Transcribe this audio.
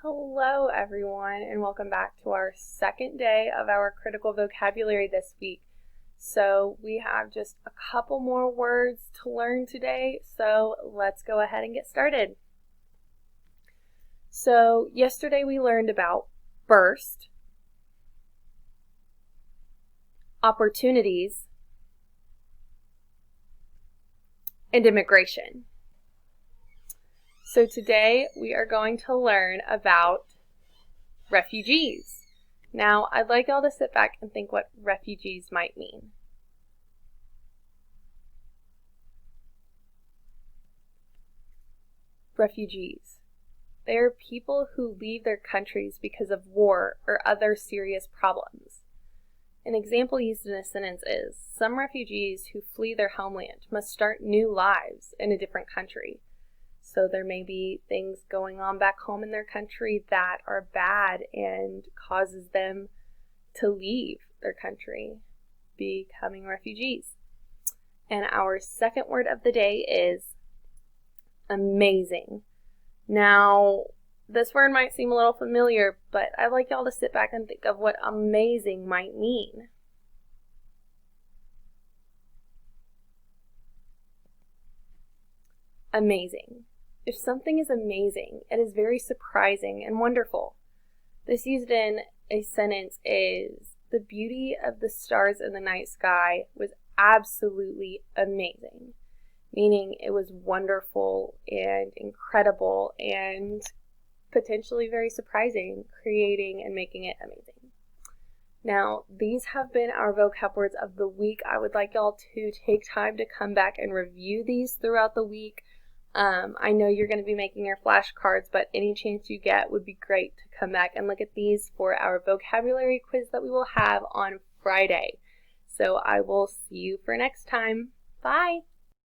Hello, everyone, and welcome back to our second day of our critical vocabulary this week. So we have just a couple more words to learn today, so let's go ahead and get started. So yesterday we learned about burst, opportunities, and immigration. So today we are going to learn about refugees. Now, I'd like y'all to sit back and think what refugees might mean. Refugees. They are people who leave their countries because of war or other serious problems. An example used in a sentence is, some refugees who flee their homeland must start new lives in a different country. So there may be things going on back home in their country that are bad and causes them to leave their country, becoming refugees. And our second word of the day is amazing. Now, this word might seem a little familiar, but I'd like y'all to sit back and think of what amazing might mean. Amazing. If something is amazing, it is very surprising and wonderful. This used in a sentence is, the beauty of the stars in the night sky was absolutely amazing, meaning it was wonderful and incredible and potentially very surprising, creating and making it amazing. Now, these have been our vocab words of the week. I would like y'all to take time to come back and review these throughout the week. I know you're going to be making your flashcards, but any chance you get would be great to come back and look at these for our vocabulary quiz that we will have on Friday. So I will see you for next time. Bye!